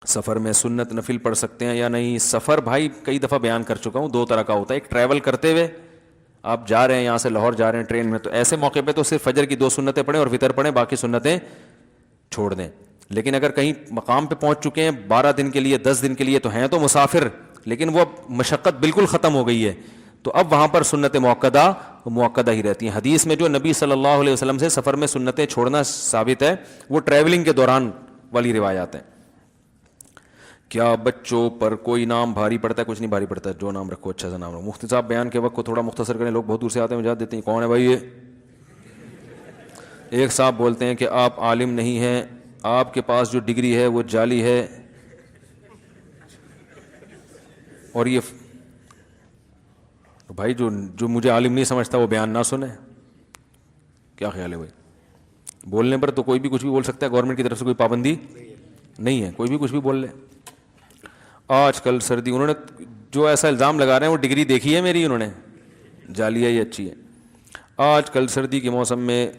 سفر میں سنت نفل پڑھ سکتے ہیں یا نہیں؟ سفر بھائی کئی دفعہ بیان کر چکا ہوں، دو طرح کا ہوتا ہے. ایک ٹریول کرتے ہوئے آپ جا رہے ہیں یہاں سے لاہور جا رہے ہیں ٹرین میں، تو ایسے موقع پہ تو صرف فجر کی 2 سنتیں پڑھیں اور وطر پڑھیں، باقی سنتیں چھوڑ دیں. لیکن اگر کہیں مقام پہ پہنچ چکے ہیں 12 دن کے لیے 10 دن کے لیے، تو ہیں تو مسافر لیکن وہ مشقت بالکل ختم ہو گئی ہے، تو اب وہاں پر سنت موقدہ ہی رہتی ہیں. حدیث میں جو نبی صلی اللہ علیہ وسلم سے سفر میں سنتیں چھوڑنا ثابت ہے وہ ٹریولنگ کے دوران والی روایات ہیں. کیا بچوں پر کوئی نام بھاری پڑتا ہے؟ کچھ نہیں بھاری پڑتا، جو نام رکھو اچھا سا نام رکھو. مفتی صاحب بیان کے وقت کو تھوڑا مختصر کریں، لوگ بہت دور سے آتے ہیں وجہ دیتے ہیں کون ہے بھائی یہ. ایک صاحب بولتے ہیں کہ آپ عالم نہیں ہیں، آپ کے پاس جو ڈگری ہے وہ جعلی ہے، اور یہ بھائی جو مجھے عالم نہیں سمجھتا وہ بیان نہ سنے. کیا خیال ہے بھائی؟ بولنے پر تو کوئی بھی کچھ بھی بول سکتا ہے، گورنمنٹ کی طرف سے کوئی پابندی نہیں ہے، کوئی بھی کچھ بھی بول لے. آج کل سردی، انہوں نے جو ایسا الزام لگا رہے ہیں وہ ڈگری دیکھی ہے میری، انہوں نے جعلی ہے یہ اچھی ہے. آج کل سردی کے موسم میں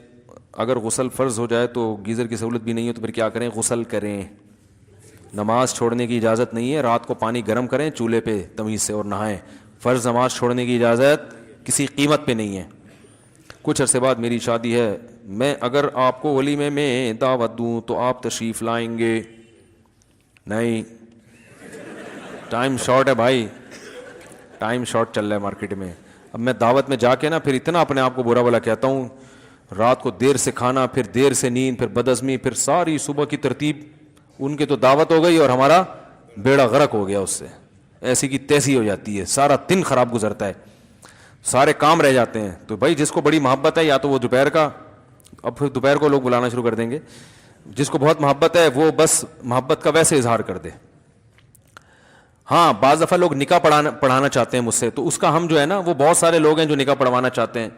اگر غسل فرض ہو جائے تو گیزر کی سہولت بھی نہیں ہے، تو پھر کیا کریں؟ غسل کریں. نماز چھوڑنے کی اجازت نہیں ہے، رات کو پانی گرم کریں چولہے پہ تمیز سے اور نہائیں. فرض نماز چھوڑنے کی اجازت کسی قیمت پہ نہیں ہے. کچھ عرصے بعد میری شادی ہے، میں اگر آپ کو ولیمے میں دعوت دوں تو آپ تشریف لائیں گے؟ نہیں، ٹائم شارٹ ہے بھائی، ٹائم شارٹ چل رہا ہے مارکیٹ میں. اب میں دعوت میں جا کے نا پھر اتنا اپنے آپ کو برا بلا کہتا ہوں، رات کو دیر سے کھانا، پھر دیر سے نیند، پھر بدعزمی، پھر ساری صبح کی ترتیب. ان کی تو دعوت ہو گئی اور ہمارا بیڑا غرق ہو گیا اس سے، ایسی کی تیسی ہو جاتی ہے، سارا دن خراب گزرتا ہے، سارے کام رہ جاتے ہیں. تو بھائی جس کو بڑی محبت ہے یا تو وہ دوپہر کا، اب پھر دوپہر کو لوگ بلانا شروع کر دیں گے، جس کو بہت محبت ہے وہ بس محبت کا ویسے اظہار کر دے. ہاں بعض دفعہ لوگ نکاح پڑھانا چاہتے ہیں مجھ سے، تو اس کا ہم جو ہے نا، وہ بہت سارے لوگ ہیں جو نکاح پڑھوانا چاہتے ہیں،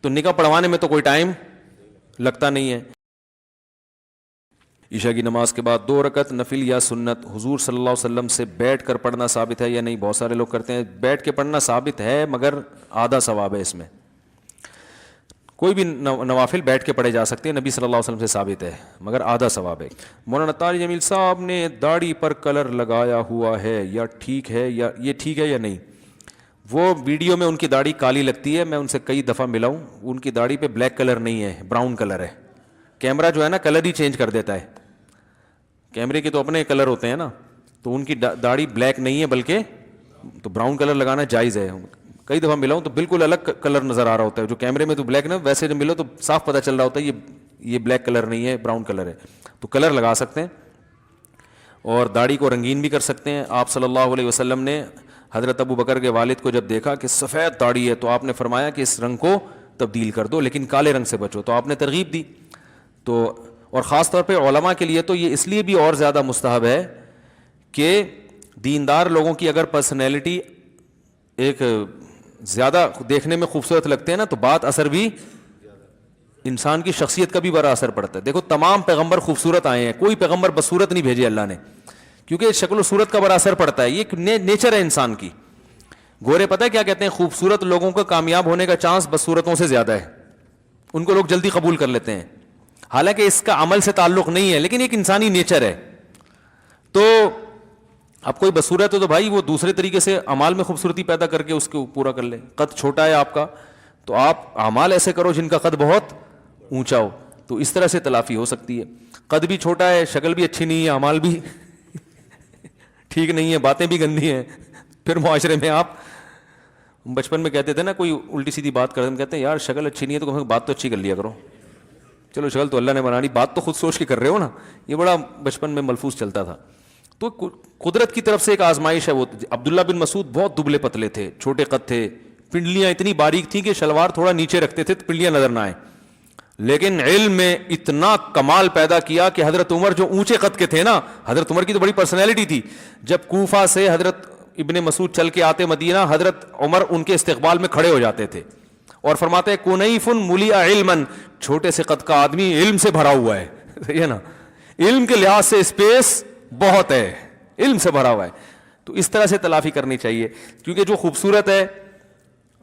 تو نکاح پڑھوانے میں تو کوئی ٹائم لگتا نہیں ہے. عشاء کی نماز کے بعد 2 رکعت نفل یا سنت حضور صلی اللہ علیہ وسلم سے بیٹھ کر پڑھنا ثابت ہے یا نہیں؟ بہت سارے لوگ کرتے ہیں. بیٹھ کے پڑھنا ثابت ہے مگر آدھا ثواب ہے اس میں. کوئی بھی نوافل بیٹھ کے پڑھے جا سکتے ہیں، نبی صلی اللہ علیہ وسلم سے ثابت ہے مگر آدھا ثواب ہے. مولانا طارق جمیل صاحب نے داڑھی پر کلر لگایا ہوا ہے یا ٹھیک ہے، یا یہ ٹھیک ہے یا نہیں؟ وہ ویڈیو میں ان کی داڑھی کالی لگتی ہے، میں ان سے کئی دفعہ ملا ہوں، ان کی داڑھی پہ بلیک کلر نہیں ہے، براؤن کلر ہے. کیمرہ جو ہے نا کلر ہی چینج کر دیتا ہے، کیمرے کے تو اپنے کلر ہوتے ہیں نا، تو ان کی داڑھی بلیک نہیں ہے بلکہ تو براؤن کلر لگانا جائز ہے. کئی دفعہ ملا ہوں تو بالکل الگ کلر نظر آ رہا ہوتا ہے، جو کیمرے میں تو بلیک نا، ویسے جب ملو تو صاف پتہ چل رہا ہوتا ہے یہ بلیک کلر نہیں ہے، براؤن کلر ہے. تو کلر لگا سکتے ہیں اور داڑھی کو رنگین بھی کر سکتے ہیں. آپ صلی اللہ علیہ وسلم نے حضرت ابو بکر کے والد کو جب دیکھا کہ سفید داڑھی ہے تو آپ نے فرمایا کہ اس رنگ کو تبدیل کر دو لیکن کالے رنگ سے بچو، تو آپ نے ترغیب دی. تو اور خاص طور پہ علماء کے لیے تو یہ اس لیے بھی اور زیادہ مستحب ہے کہ دیندار لوگوں کی اگر پرسنالٹی ایک زیادہ دیکھنے میں خوبصورت لگتے ہیں نا، تو بات اثر بھی انسان کی شخصیت کا بھی بڑا اثر پڑتا ہے. دیکھو تمام پیغمبر خوبصورت آئے ہیں، کوئی پیغمبر بدصورت نہیں بھیجے اللہ نے، کیونکہ شکل و صورت کا بڑا اثر پڑتا ہے، یہ نیچر ہے انسان کی. گورے پتہ ہے کیا کہتے ہیں؟ خوبصورت لوگوں کا کامیاب ہونے کا چانس بدصورتوں سے زیادہ ہے، ان کو لوگ جلدی قبول کر لیتے ہیں، حالانکہ اس کا عمل سے تعلق نہیں ہے، لیکن ایک انسانی نیچر ہے. تو اب کوئی بدصورت ہے تو بھائی وہ دوسرے طریقے سے اعمال میں خوبصورتی پیدا کر کے اس کو پورا کر لے. قد چھوٹا ہے آپ کا تو آپ اعمال ایسے کرو جن کا قد بہت اونچا ہو، تو اس طرح سے تلافی ہو سکتی ہے. قد بھی چھوٹا ہے، شکل بھی اچھی نہیں ہے، اعمال بھی ٹھیک نہیں ہے، باتیں بھی گندی ہیں، پھر معاشرے میں آپ بچپن میں کہتے تھے نا، کوئی الٹی سیدھی بات کرتے ہیں کہتے ہیں یار شکل اچھی نہیں ہے تو کم سے کم بات تو اچھی کر لیا کرو. چلو شکل تو اللہ نے بنا لی، بات تو خود سوچ کے کر رہے ہو نا. یہ بڑا بچپن میں ملفوظ چلتا تھا. تو قدرت کی طرف سے ایک آزمائش ہے. وہ عبداللہ بن مسعود بہت دبلے پتلے تھے، چھوٹے قد تھے، پنڈلیاں اتنی باریک تھیں کہ شلوار تھوڑا نیچے رکھتے تھے تو پنڈلیاں نظر نہ آئیں، لیکن علم میں اتنا کمال پیدا کیا کہ حضرت عمر جو اونچے قد کے تھے نا، حضرت عمر کی تو بڑی پرسنالٹی تھی، جب کوفہ سے حضرت ابن مسعود چل کے آتے مدینہ، حضرت عمر ان کے استقبال میں کھڑے ہو جاتے تھے اور فرماتے ہیں کنیف ملیا علما، چھوٹے سے قد کا آدمی علم سے بھرا ہوا ہے. صحیح ہے نا، علم کے لحاظ سے اسپیس بہت ہے، علم سے بھرا ہوا ہے. تو اس طرح سے تلافی کرنی چاہیے، کیونکہ جو خوبصورت ہے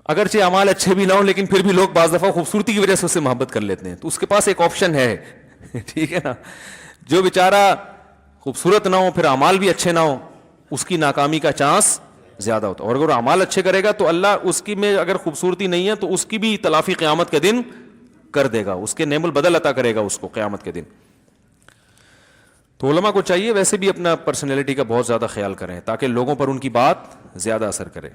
اگرچہ اعمال اچھے بھی نہ ہوں لیکن پھر بھی لوگ بعض دفعہ خوبصورتی کی وجہ سے اس سے محبت کر لیتے ہیں، تو اس کے پاس ایک آپشن ہے ٹھیک ہے نا. جو بیچارہ خوبصورت نہ ہو پھر اعمال بھی اچھے نہ ہو, اس کی ناکامی کا چانس زیادہ ہوتا ہے. اور اگر اعمال اچھے کرے گا تو اللہ اس کی میں اگر خوبصورتی نہیں ہے تو اس کی بھی تلافی قیامت کے دن کر دے گا, اس کے نعم البدل عطا کرے گا اس کو قیامت کے دن. تو علماء کو چاہیے ویسے بھی اپنا پرسنالٹی کا بہت زیادہ خیال کریں تاکہ لوگوں پر ان کی بات زیادہ اثر کرے.